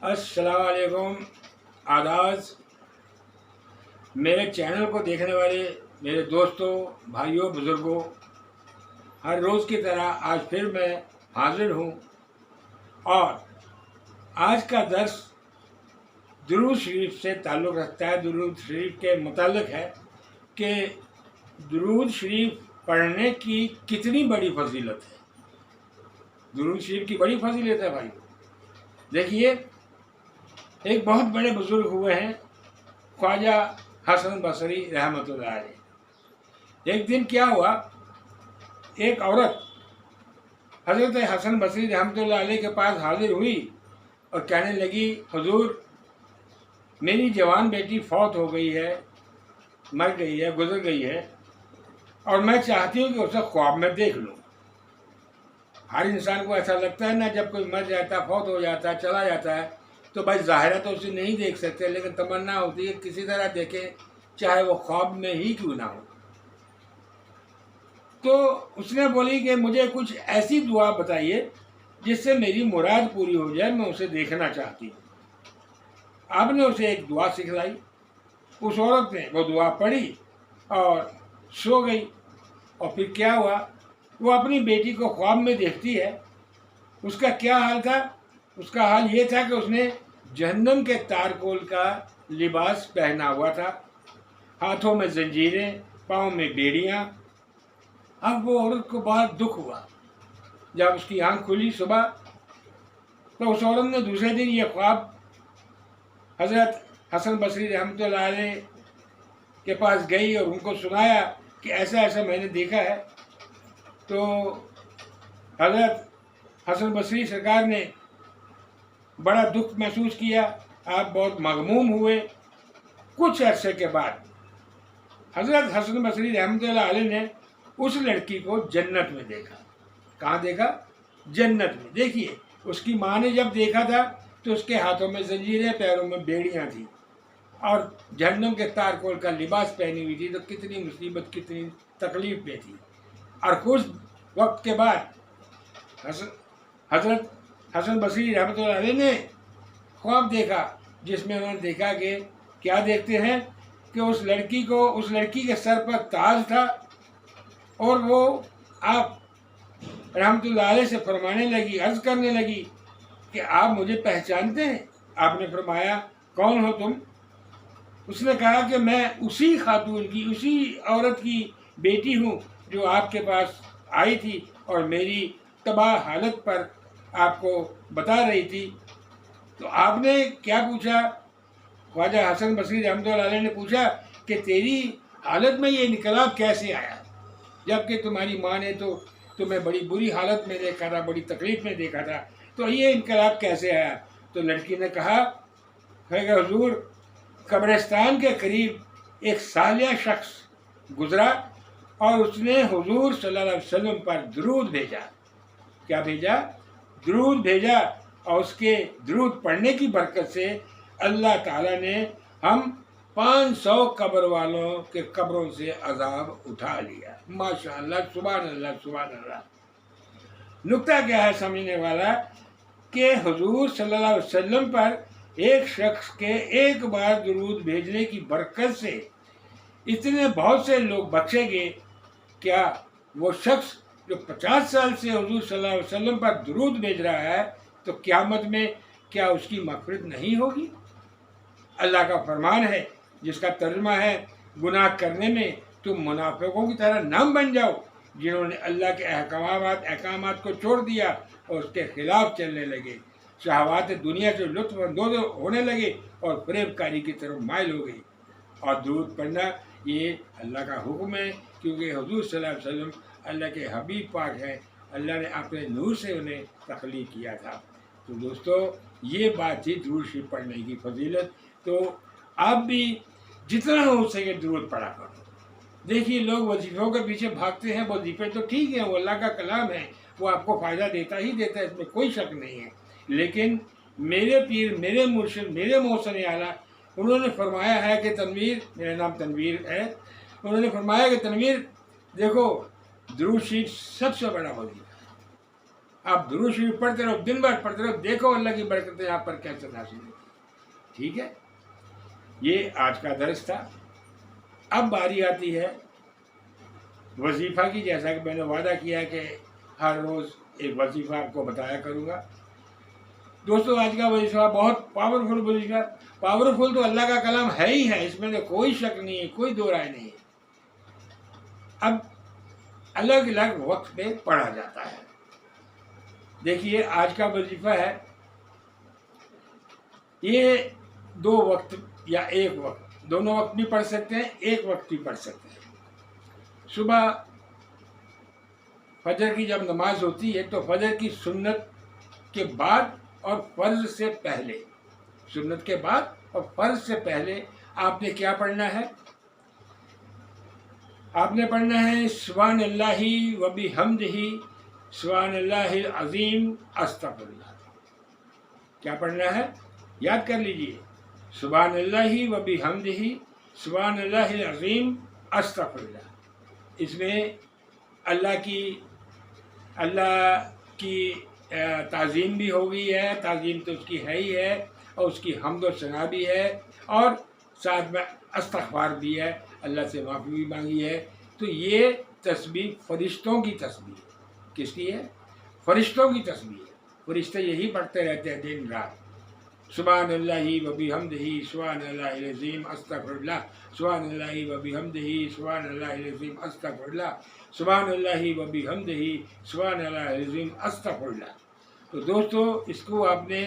अस्सलाम वालेकुम। आदाज मेरे चैनल को देखने वाले मेरे दोस्तों, भाइयों, बुज़ुर्गों, हर रोज़ की तरह आज फिर मैं हाज़िर हूँ और आज का दर्स दुरूद शरीफ से ताल्लुक़ रखता है। दुरूद शरीफ के मुताल्लिक़ है कि दुरूद शरीफ पढ़ने की कितनी बड़ी फजीलत है। दुरूद शरीफ की बड़ी फजीलत है भाई। देखिए, एक बहुत बड़े बुज़ुर्ग हुए हैं, ख्वाजा हसन बसरी रहमतुल्लाह अलैह। एक दिन क्या हुआ, एक औरत हज़रत हसन बसरी रहमतुल्लाह अलैह के पास हाजिर हुई और कहने लगी, हुजूर, मेरी जवान बेटी फौत हो गई है, मर गई है, गुजर गई है, और मैं चाहती हूँ कि उसे ख्वाब में देख लूँ। हर इंसान को ऐसा लगता है ना, जब कोई मर जाता है, फौत हो जाता है, चला जाता है, तो भाई ज़ाहिर तो उसे नहीं देख सकते, लेकिन तमन्ना होती है किसी तरह देखें, चाहे वो ख्वाब में ही क्यों ना हो। तो उसने बोली कि मुझे कुछ ऐसी दुआ बताइए जिससे मेरी मुराद पूरी हो जाए, मैं उसे देखना चाहती हूँ। आपने उसे एक दुआ सिखलाई। उस औरत ने वो दुआ पढ़ी और सो गई। और फिर क्या हुआ, वो अपनी बेटी को ख्वाब में देखती है। उसका क्या हाल था? उसका हाल ये था कि उसने जहन्नम के तारकोल का लिबास पहना हुआ था, हाथों में जंजीरें, पाँव में बेड़ियाँ। अब वो औरत को बहुत दुख हुआ। जब उसकी आँख खुली सुबह, तो उस औरत ने दूसरे दिन ये ख्वाब हज़रत हसन बसरी रहमतुल्लाह अलैह के पास गई और उनको सुनाया कि ऐसा ऐसा मैंने देखा है। तो हज़रत हसन बसरी सरकार ने बड़ा दुख महसूस किया, आप बहुत मगमूम हुए। कुछ अरसे के बाद हज़रत हसन बसरी रहमतुल्लाह अलैह ने उस लड़की को जन्नत में देखा। कहाँ देखा? जन्नत में। देखिए, उसकी माँ ने जब देखा था तो उसके हाथों में जंजीरें, पैरों में बेड़ियाँ थी और जहन्नम के तारकोल का लिबास पहनी हुई थी। तो कितनी मुसीबत, कितनी तकलीफ में थी। और कुछ वक्त के बाद हज़रत हसन बसरी रहमतुल्लाह अलैह ने ख्वाब देखा, जिसमें उन्होंने देखा कि क्या देखते हैं कि उस लड़की के सर पर ताज था और वो आप रहमतुल्लाह अलैह से फरमाने लगी, अर्ज़ करने लगी कि आप मुझे पहचानते हैं? आपने फरमाया, कौन हो तुम? उसने कहा कि मैं उसी खातून की, उसी औरत की बेटी हूँ जो आपके पास आई थी और मेरी तबाह हालत पर आपको बता रही थी। तो आपने क्या पूछा? ख्वाजा हसन बसरी रहमतुल्लाह अलैह ने पूछा कि तेरी हालत में ये इनकलाब कैसे आया, जबकि तुम्हारी माँ ने तो तुम्हें बड़ी बुरी हालत में देखा था, बड़ी तकलीफ में देखा था, तो ये इनकलाब कैसे आया? तो लड़की ने कहा कि हुजूर, कब्रिस्तान के करीब एक सालिया शख्स गुजरा और उसने हुजूर सल्लल्लाहु अलैहि वसल्लम पर दुरूद भेजा। क्या भेजा? दुरूद भेजा। और उसके दुरूद पढ़ने की बरकत से अल्लाह ताला ने हम 500 कब्र वालों के कब्रों से अजाब उठा लिया। माशाअल्लाह, सुभान अल्लाह, सुभान अल्लाह। नुक्ता क्या है समझने वाला कि हुजूर सल्लल्लाहु अलैहि वसल्लम पर एक शख्स के एक बार दुरूद भेजने की बरकत से इतने बहुत से लोग बचेंगे। क्या वो शख्स जो 50 साल से हुजूर सल्लल्लाहु अलैहि वसल्लम पर दुरूद भेज रहा है, तो क़यामत में क्या उसकी मग़फ़िरत नहीं होगी? अल्लाह का फरमान है, जिसका तर्जुमा है, गुनाह करने में तुम मुनाफिकों की तरह नाम बन जाओ, जिन्होंने अल्लाह के अहकामात को छोड़ दिया और उसके खिलाफ चलने लगे, शहवात दुनिया से लुत्फ़ अंदोज़ होने लगे और फ़रेबकारी की तरफ माइल हो गई। और दुरूद पढ़ना ये अल्लाह का हुक्म है, क्योंकि हुजूर सल्लल्लाहु अलैहि वसल्लम अल्लाह के हबीब पाक हैं। अल्लाह ने अपने नूर से उन्हें तख्लीक किया था। तो दोस्तों, ये बात थी दुरूद शरीफ पढ़ने की फजीलत। तो आप भी जितना हो सके दुरूद पढ़ा करो। देखिए, लोग वजीफ़ों के पीछे भागते हैं। वजीफ़े तो ठीक है, वो अल्लाह का कलाम है, वो आपको फ़ायदा देता ही देता है, इसमें कोई शक नहीं है। लेकिन मेरे पीर, मेरे मुर्शिद, मेरे मौसम आला, उन्होंने फरमाया है कि तनवीर, मेरा नाम तनवीर है, उन्होंने फरमाया कि तनवीर देखो, दुरूद शरीफ सबसे बड़ा वजीफ़ा है। आप दुरूद शरीफ पढ़ते रहो, दिन भर पढ़ते रहो, देखो अल्लाह की बरकतें यहाँ पर कैसे हासिल होती है। ठीक है, ये आज का दर्स था। अब बारी आती है वजीफ़ा की। जैसा कि मैंने वादा किया कि हर रोज़ एक वजीफ़ा आपको बताया करूँगा। दोस्तों, आज का वजीफ़ा बहुत पावरफुल वजीफ़ा। पावरफुल तो अल्लाह का कलाम है ही है, इसमें तो कोई शक नहीं है, कोई दो राय नहीं है। अब अलग अलग वक्त में पढ़ा जाता है। देखिए, आज का वजीफ़ा है, ये 2 वक्त या 1 वक्त, दोनों वक्त भी पढ़ सकते हैं, 1 वक्त भी पढ़ सकते हैं। सुबह फजर की जब नमाज होती है तो फजर की सुन्नत के बाद और फर्ज से पहले, सुन्नत के बाद और फर्ज से पहले आपने क्या पढ़ना है? आपने पढ़ना है सुब्हानल्लाहि व बिहम्दिही सुब्हानल्लाहिल अज़ीम अस्तग़फिरुल्लाह। क्या पढ़ना है? याद कर लीजिए, सुब्हानल्लाहि व बिहम्दिही सुब्हानल्लाहिल अज़ीम अस्तग़फिरुल्लाह। इसमें अल्लाह की ताज़ीम भी हो गई है, ताज़ीम तो उसकी है ही है, और उसकी हम्द और सना भी है, और साथ में इस्तग़फ़ार भी है, अल्लाह से माफ़ी भी मांगी है। तो ये तस्बीह फरिश्तों की तस्बीह है। किसकी है? फरिश्तों की तस्बीह है। फरिश्ते यही पढ़ते रहते हैं दिन रात, सुब्हानल्लाहि व बिहम्दिही सुब्हानल्लाहिल अज़ीम अस्तग़फिरुल्लाह, सुब्हानल्लाहि व बिहम्दिही सुब्हानल्लाहिल अज़ीम अस्तग़फिरुल्लाह, सुब्हानल्लाहि व बिहम्दिही सुब्हानल्लाहिल अज़ीम अस्तग़फिरुल्लाह। तो दोस्तों, इसको आपने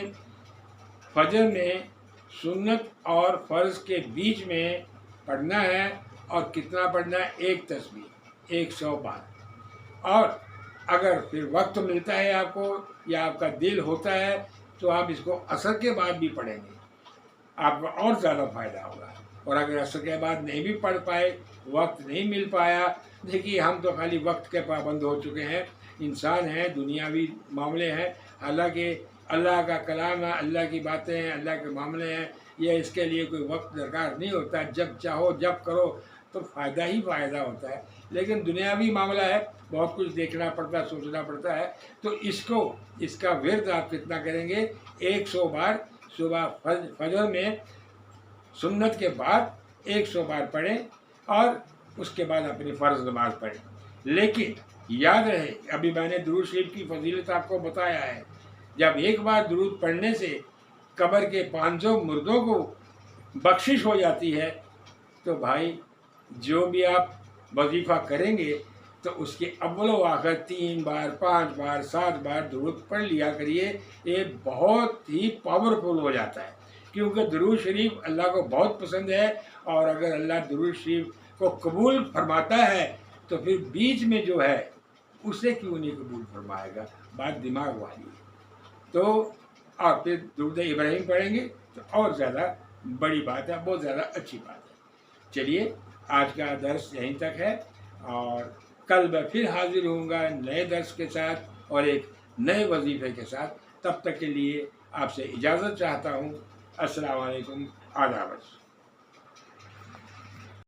फजर में सुन्नत और फ़र्ज़ के बीच में पढ़ना है। और कितना पढ़ना है? 1 तस्बीह 100 बार। और अगर फिर वक्त मिलता है आपको या आपका दिल होता है तो आप इसको असर के बाद भी पढ़ेंगे, आपको और ज़्यादा फ़ायदा होगा। और अगर असर के बाद नहीं भी पढ़ पाए, वक्त नहीं मिल पाया, देखिए हम तो खाली वक्त के पाबंद हो चुके हैं, इंसान हैं, दुनियावी मामले हैं। हालांकि अल्लाह का कलाम है, अल्लाह की बातें हैं, अल्लाह के मामले हैं, ये इसके लिए कोई वक्त दरकार नहीं होता। जब चाहो जब करो तो फ़ायदा ही फ़ायदा होता है। लेकिन दुनियावी मामला है, बहुत कुछ देखना पड़ता है, सोचना पड़ता है। तो इसका विर्द आप कितना करेंगे? 100 बार सुबह फजर में सुन्नत के बाद 100 बार पढ़ें, और उसके बाद अपनी फ़र्ज़ नमाज पढ़ें। लेकिन याद रहे, अभी मैंने दुरूद शरीफ की फजीलत आपको बताया है। जब एक बार दुरूद पढ़ने से कब्र के 500 मुर्दों को बख्शिश हो जाती है, तो भाई जो भी आप वजीफ़ा करेंगे तो उसके अव्वल व आखिर 3 बार 5 बार 7 बार दुरूद पढ़ लिया करिए। ये बहुत ही पावरफुल हो जाता है, क्योंकि दुरूद शरीफ अल्लाह को बहुत पसंद है। और अगर अल्लाह दुरूद शरीफ को कबूल फरमाता है तो फिर बीच में जो है उसे क्यों नहीं कबूल फरमाएगा? बात दिमाग वाली है। तो और फिर दुरूद इब्राहिम पढ़ेंगे तो और ज़्यादा बड़ी बात है, बहुत ज़्यादा अच्छी बात है। चलिए, आज का दर्स यहीं तक है, और कल मैं फिर हाजिर होऊंगा नए दर्स के साथ और एक नए वजीफ़े के साथ। तब तक के लिए आपसे इजाज़त चाहता हूँ। अस्सलाम वालेकुम, आदाब।